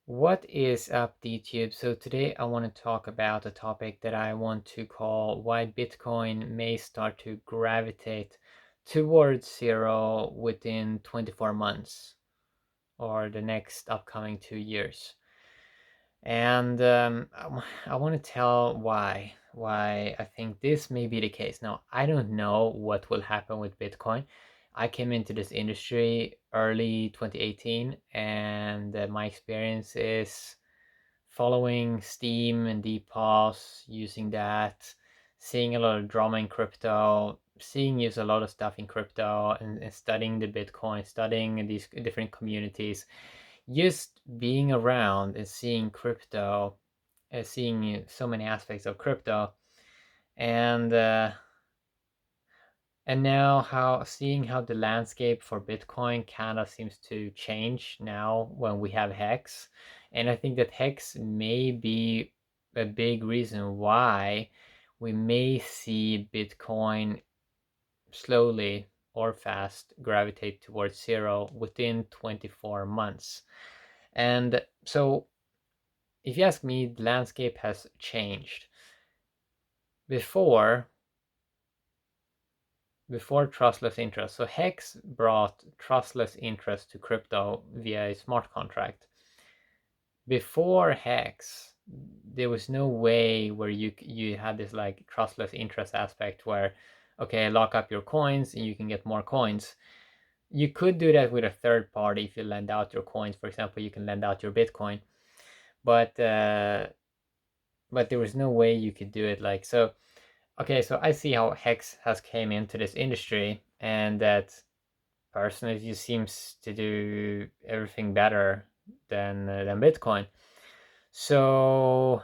What is up, YouTube? So today I want to talk about a topic that I want to call why Bitcoin may start to gravitate towards zero within 24 months or the next upcoming 2 years. And I want to tell why I think this may be the case. Now, I don't know what will happen with Bitcoin. I came into this industry early 2018, and my experience is following Steam and Depos, using that, seeing a lot of drama in crypto, seeing use a lot of stuff in crypto, and studying the Bitcoin, studying these different communities, just being around and seeing crypto, seeing so many aspects of crypto, and uh, and now seeing how the landscape for Bitcoin kind of seems to change now when we have Hex. And I think that Hex may be a big reason why we may see Bitcoin slowly or fast gravitate towards zero within 24 months. And so if you ask me, the landscape has changed. Before trustless interest. So Hex brought trustless interest to crypto via a smart contract. Before Hex, there was no way where you had this like trustless interest aspect where, okay, lock up your coins and you can get more coins. You could do that with a third party if you lend out your coins. For example, you can lend out your Bitcoin, but there was no way you could do it like so. Okay, so I see how Hex has came into this industry, and that personally just seems to do everything better than Bitcoin. So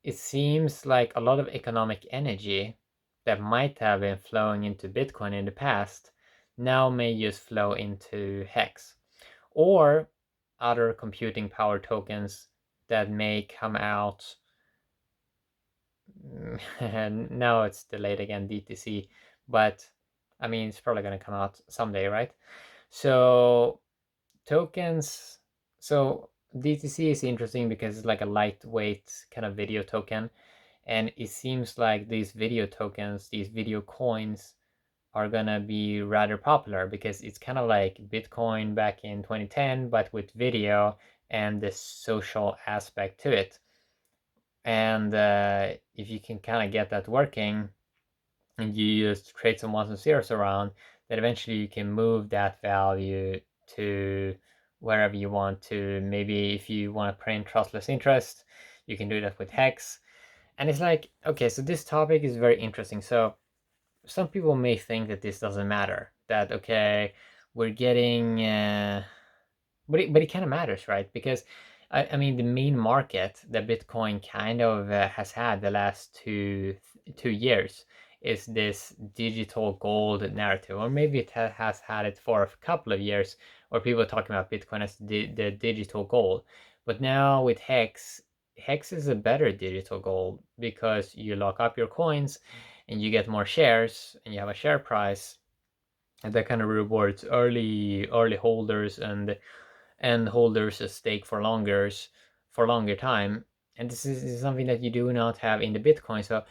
it seems like a lot of economic energy that might have been flowing into Bitcoin in the past now may just flow into Hex or other computing power tokens that may come out. And now it's delayed again, DTC, but I mean, it's probably going to come out someday, right? So tokens, so DTC is interesting because it's like a lightweight kind of video token, and it seems like these video tokens, these video coins, are gonna be rather popular because it's kind of like Bitcoin back in 2010, but with video and the social aspect to it. And if you can kind of get that working, and you just create some ones and zeros around, then eventually you can move that value to wherever you want to. Maybe if you want to print trustless interest, you can do that with Hex. And it's like, okay, so this topic is very interesting. So some people may think that this doesn't matter, that okay, we're getting but it kind of matters, right? Because I mean, the main market that Bitcoin kind of has had the last 2 years is this digital gold narrative, or maybe it has had it for a couple of years, where people are talking about Bitcoin as the digital gold. But now with Hex, Hex is a better digital gold because you lock up your coins and you get more shares, and you have a share price, and that kind of rewards early holders and holders a stake for longer time. And this is something that you do not have in the Bitcoin. So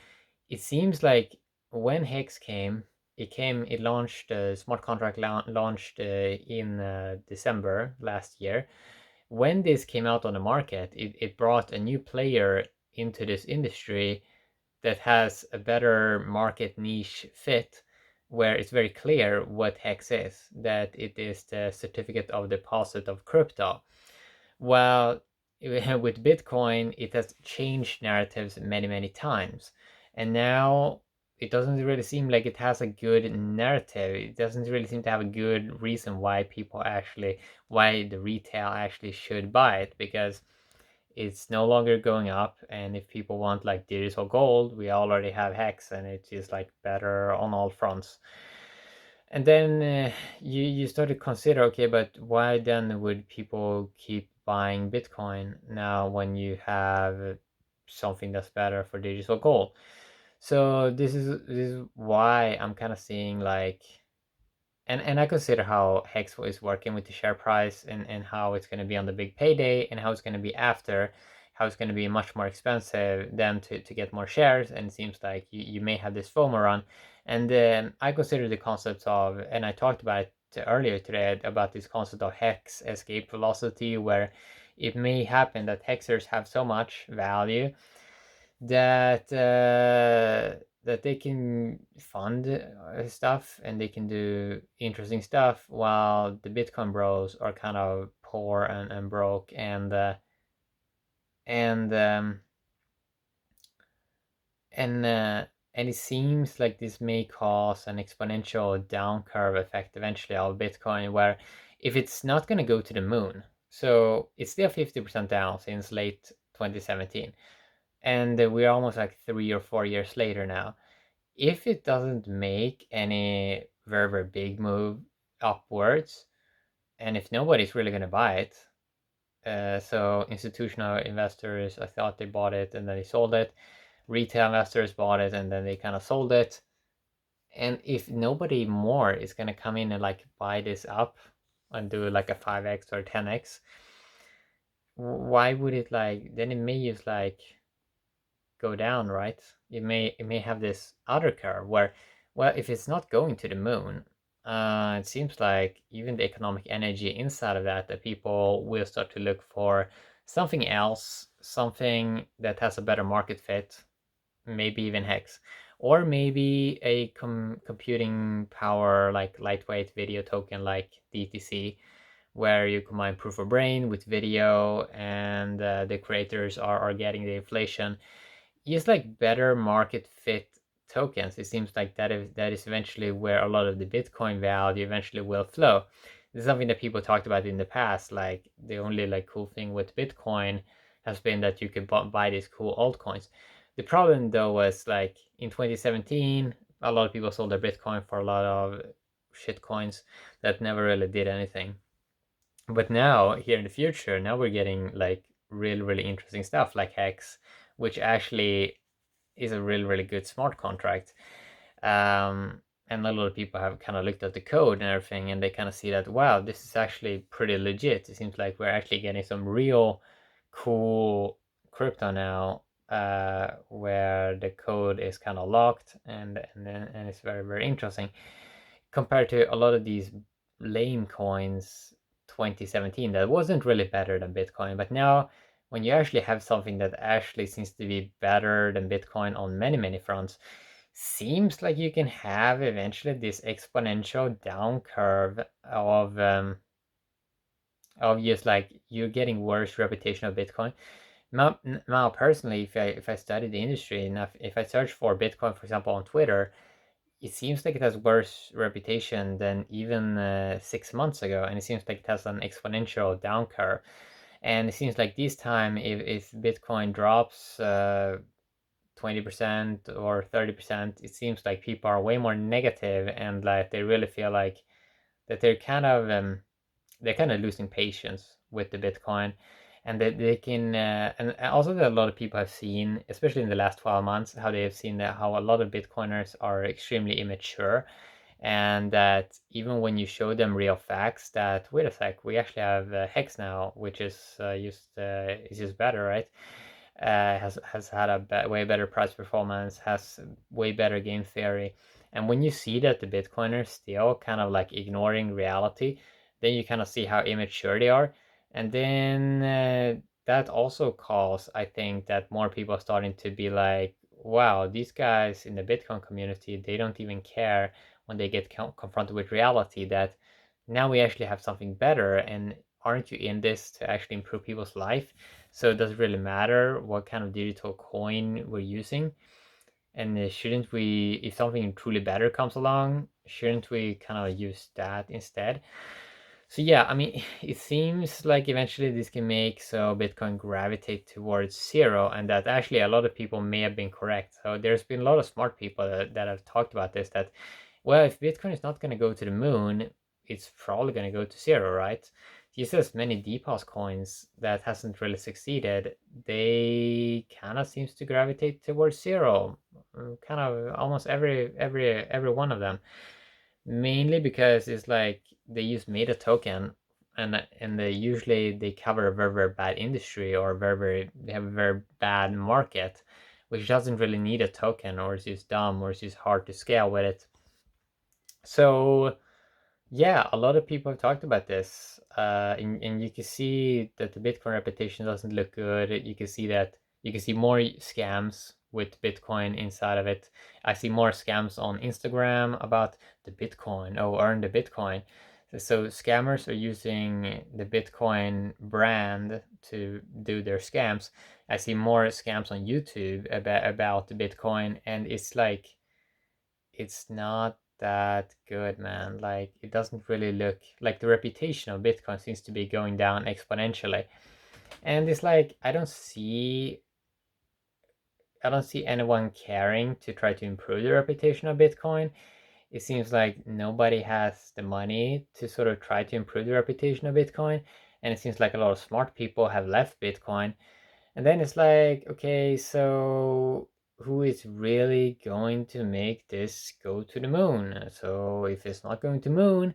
it seems like when Hex came, it launched, smart contract launched in December last year. When this came out on the market, it brought a new player into this industry that has a better market niche fit, where it's very clear what Hex is, that it is the certificate of deposit of crypto. Well, with Bitcoin, it has changed narratives many times. And now it doesn't really seem like it has a good narrative. It doesn't really seem to have a good reason why why the retail actually should buy it, because it's no longer going up. And if people want like digital gold, we already have Hex, and it's just like better on all fronts. And then you start to consider, okay, but why then would people keep buying Bitcoin now when you have something that's better for digital gold? So this is why I'm kind of seeing like and I consider how Hex is working with the share price, and how it's going to be on the big payday, and how it's going to be after, how it's going to be much more expensive than to get more shares, and it seems like you may have this FOMO run. And I consider the concepts of, and I talked about it earlier today, about this concept of Hex escape velocity, where it may happen that Hexers have so much value that that they can fund stuff, and they can do interesting stuff, while the Bitcoin bros are kind of poor and broke, and um, and it seems like this may cause an exponential down curve effect eventually of Bitcoin, where if it's not going to go to the moon, so it's still 50% down since late 2017, and we're almost like 3 or 4 years later now. If it doesn't make any very, very big move upwards, and if nobody's really going to buy it, so institutional investors, I thought they bought it and then they sold it. Retail investors bought it and then they kind of sold it. And if nobody more is going to come in and like buy this up and do like a 5x or 10x, why would it like, then it may just like go down, right? It may have this other curve where, well, if it's not going to the moon, it seems like even the economic energy inside of that people will start to look for something else, something that has a better market fit, maybe even Hex, or maybe a computing power like lightweight video token like DTC, where you combine proof of brain with video, and the creators are getting the inflation. Use like better market fit tokens. It seems like that is eventually where a lot of the Bitcoin value eventually will flow. This is something that people talked about in the past. Like the only like cool thing with Bitcoin has been that you could buy these cool altcoins. The problem though was like in 2017, a lot of people sold their Bitcoin for a lot of shit coins that never really did anything. But now here in the future, now we're getting like really, really interesting stuff like Hex, which actually is a really, really good smart contract. And a lot of people have kind of looked at the code and everything, and they kind of see that, wow, this is actually pretty legit. It seems like we're actually getting some real cool crypto now, where the code is kind of locked, and it's very, very interesting compared to a lot of these lame coins 2017 that wasn't really better than Bitcoin. But now when you actually have something that actually seems to be better than Bitcoin on many, many fronts, seems like you can have eventually this exponential down curve of just like you're getting worse reputation of Bitcoin. Now personally, if I study the industry enough, if I search for Bitcoin, for example, on Twitter, it seems like it has worse reputation than even 6 months ago, and it seems like it has an exponential down curve. And it seems like this time, if Bitcoin drops 20% or 30%, it seems like people are way more negative, and like they really feel like that they're kind of losing patience with the Bitcoin, and that they can, and also that a lot of people have seen, especially in the last 12 months, how they have seen that how a lot of Bitcoiners are extremely immature, and that even when you show them real facts, that wait a sec, we actually have Hex now, which is just better, right? Has had a way better price performance, has way better game theory, and when you see that the Bitcoiners still kind of like ignoring reality, then you kind of see how immature they are, and then that also calls, I think, that more people are starting to be like, wow, these guys in the Bitcoin community, they don't even care when they get confronted with reality that now we actually have something better, and aren't you in this to actually improve people's life? So it doesn't really matter what kind of digital coin we're using. And shouldn't we, if something truly better comes along, shouldn't we kind of use that instead? So yeah, I mean, it seems like eventually this can make so Bitcoin gravitate towards zero, and that actually a lot of people may have been correct. So there's been a lot of smart people that have talked about this, that, well, if Bitcoin is not going to go to the moon, it's probably going to go to zero, right? Just as many DPoS coins that hasn't really succeeded, they kind of seems to gravitate towards zero, kind of almost every one of them. mainly because it's like they use meta token, and they cover a very very bad industry, or they have a very bad market, which doesn't really need a token, or it's just dumb, or it's just hard to scale with it. So yeah, a lot of people have talked about this, and you can see that the Bitcoin reputation doesn't look good. You can see that you can see more scams with Bitcoin inside of it. I see more scams on Instagram about the Bitcoin. Oh, earn the Bitcoin. So scammers are using the Bitcoin brand to do their scams. I see more scams on YouTube about the Bitcoin, and it's like it's not that good, man. Like it doesn't really look like the reputation of Bitcoin seems to be going down exponentially. And it's like I don't see anyone caring to try to improve the reputation of Bitcoin. It seems like nobody has the money to sort of try to improve the reputation of Bitcoin. And it seems like a lot of smart people have left Bitcoin. And then it's like, okay, so who is really going to make this go to the moon? So if it's not going to moon,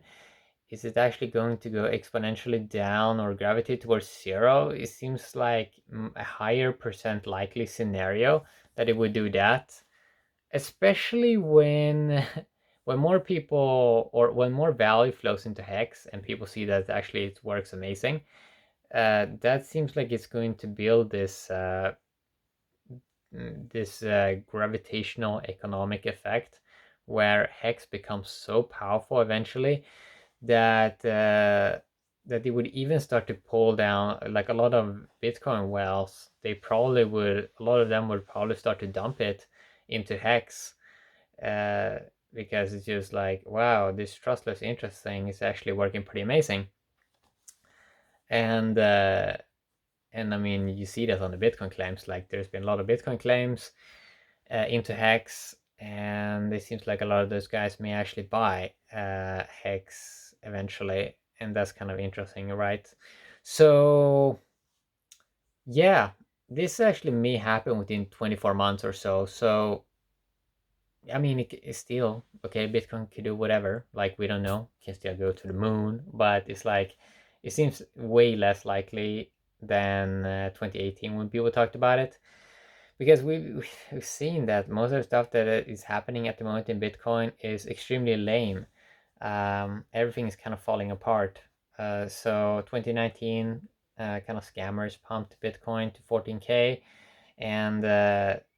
is it actually going to go exponentially down or gravitate towards zero? It seems like a higher percent likely scenario that it would do that, especially when when more people or when more value flows into Hex and people see that actually it works amazing. That seems like it's going to build this gravitational economic effect where Hex becomes so powerful eventually that that it would even start to pull down like a lot of Bitcoin wells. A lot of them would probably start to dump it into Hex, uh, because it's just like, wow, this trustless interest thing is actually working pretty amazing. And I mean, you see that on the Bitcoin claims. Like, there's been a lot of Bitcoin claims into Hex, and it seems like a lot of those guys may actually buy Hex eventually, and that's kind of interesting, right? So yeah, this actually may happen within 24 months or so. So I mean, it's still okay. Bitcoin could do whatever. Like, we don't know. Can still go to the moon, but it's like it seems way less likely than 2018 when people talked about it, because we've seen that most of the stuff that is happening at the moment in Bitcoin is extremely lame. Everything is kind of falling apart. So 2019, kind of scammers pumped Bitcoin to 14K, and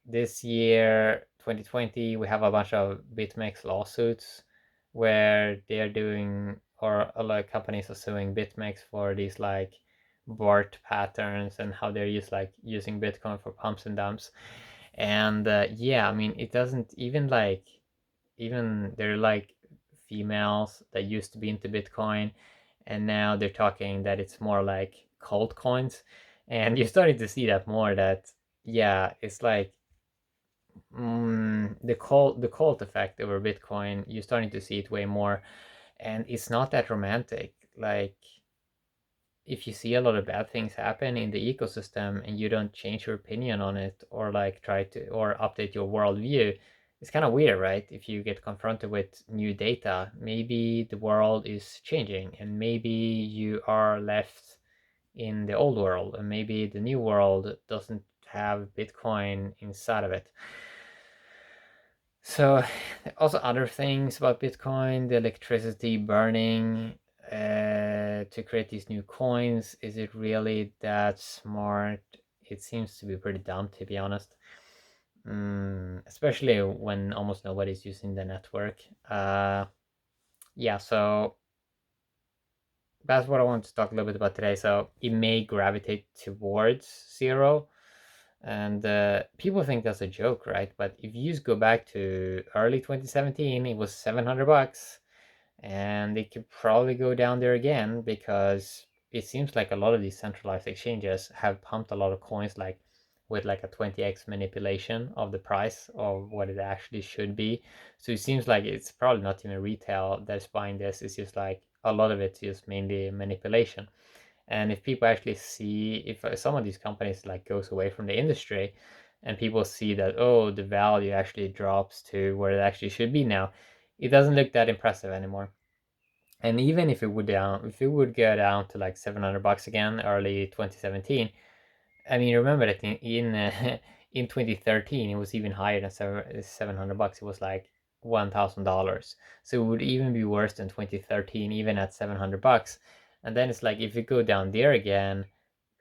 this year 2020 we have a bunch of BitMEX lawsuits where they're doing, or a lot of companies are suing BitMEX for these like BART patterns and how they're using Bitcoin for pumps and dumps. And yeah, I mean, it doesn't even like, even they're like females that used to be into Bitcoin, and now they're talking that it's more like cult coins. And you're starting to see that more, that yeah, it's like the cult effect over Bitcoin. You're starting to see it way more, and it's not that romantic. Like, if you see a lot of bad things happen in the ecosystem and you don't change your opinion on it, or like try to or update your worldview, it's kind of weird, right? If you get confronted with new data, maybe the world is changing and maybe you are left in the old world, and maybe the new world doesn't have Bitcoin inside of it. So also other things about Bitcoin, the electricity burning to create these new coins. Is it really that smart? It seems to be pretty dumb, to be honest. Especially when almost nobody's using the network. Yeah, so that's what I want to talk a little bit about today. So it may gravitate towards zero, and people think that's a joke, right? But if you just go back to early 2017, it was $700, and it could probably go down there again, because it seems like a lot of these centralized exchanges have pumped a lot of coins, like with like a 20x manipulation of the price of what it actually should be. So it seems like it's probably not even retail that's buying this. It's just like a lot of it's just mainly manipulation. And if people actually see, if some of these companies like goes away from the industry, and people see that, oh, the value actually drops to where it actually should be now, it doesn't look that impressive anymore. And even if it would down, if it would go down to like $700 again, early 2017, I mean, remember that in 2013 it was even higher than $700. It was like $1,000. So it would even be worse than 2013, even at $700. And then it's like if you go down there again,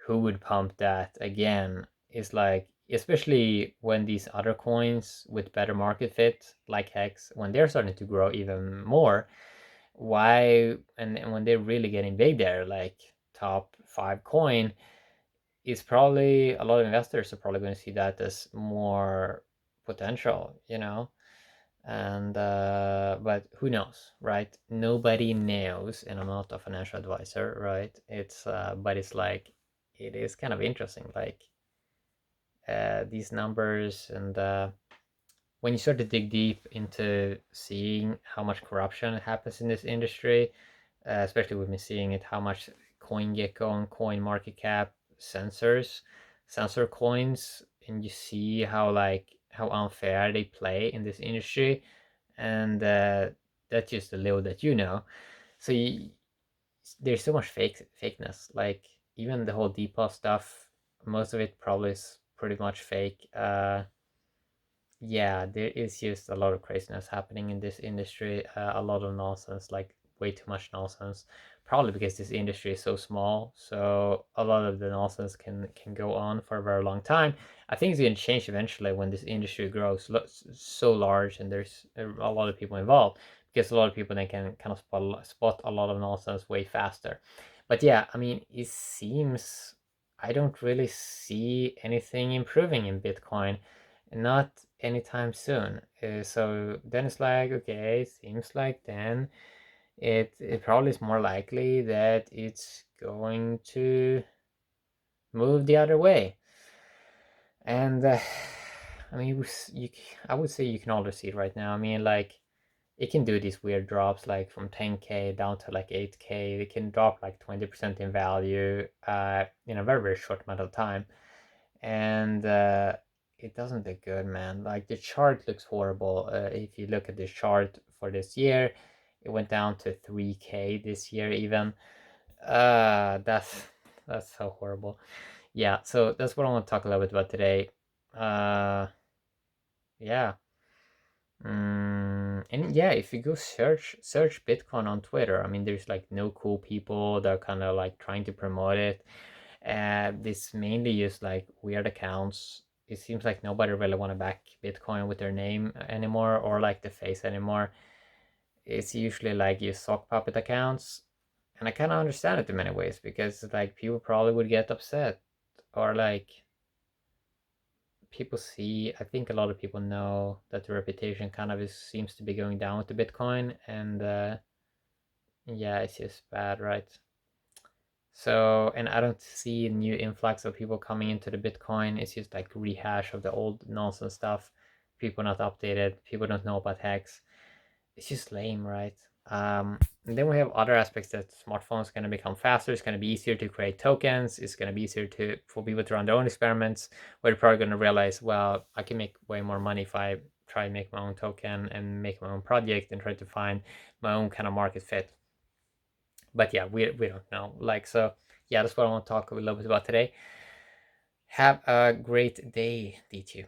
who would pump that again? It's like, especially when these other coins with better market fit, like Hex, when they're starting to grow even more, why? And when they're really getting big there, like top 5 coin, is probably a lot of investors are probably going to see that as more potential, you know. And but who knows, right? Nobody knows, and I'm not a financial advisor, right? It's but it's like, it is kind of interesting, like these numbers. And when you start to dig deep into seeing how much corruption happens in this industry, especially we've been seeing it, how much CoinGecko and CoinMarketCap censor coins, and you see how, like, how unfair they play in this industry. And that's just a little that, you know. So there's so much fakeness, like even the whole Depop stuff, most of it probably is pretty much fake. Yeah, there is just a lot of craziness happening in this industry. A lot of nonsense, like way too much nonsense. Probably because this industry is so small, so a lot of the nonsense can go on for a very long time. I think it's going to change eventually when this industry grows so large and there's a lot of people involved, because a lot of people then can kind of spot a lot of nonsense way faster. But yeah, I mean, it seems I don't really see anything improving in Bitcoin, not anytime soon. So then it's like, okay, seems like then it probably is more likely that it's going to move the other way. And I mean, I would say you can already see it right now. I mean, like, it can do these weird drops, like from 10K down to like 8K. It can drop like 20% in value in a very, very short amount of time. And it doesn't look good, man. Like, the chart looks horrible. If you look at the chart for this year, it went down to 3K this year even. That's so horrible. Yeah, so that's what I want to talk a little bit about today. Uh, yeah. And yeah, if you go search Bitcoin on Twitter, I mean, there's like no cool people that are kind of like trying to promote it. This mainly just like weird accounts. It seems like nobody really want to back Bitcoin with their name anymore, or like the face anymore. It's usually like you sock puppet accounts, and I kind of understand it in many ways, because like people probably would get upset, or like people see. I think a lot of people know that the reputation kind of seems to be going down with the Bitcoin, and yeah, it's just bad, right? So, and I don't see a new influx of people coming into the Bitcoin. It's just like rehash of the old nonsense stuff. People not updated. People don't know about Hex. It's just lame, right? And then we have other aspects that smartphones going to become faster. It's going to be easier to create tokens. It's going to be easier for people to run their own experiments. Where they're probably going to realize, well, I can make way more money if I try and make my own token and make my own project and try to find my own kind of market fit. But yeah, we don't know. Like, so yeah, that's what I want to talk a little bit about today. Have a great day, D2.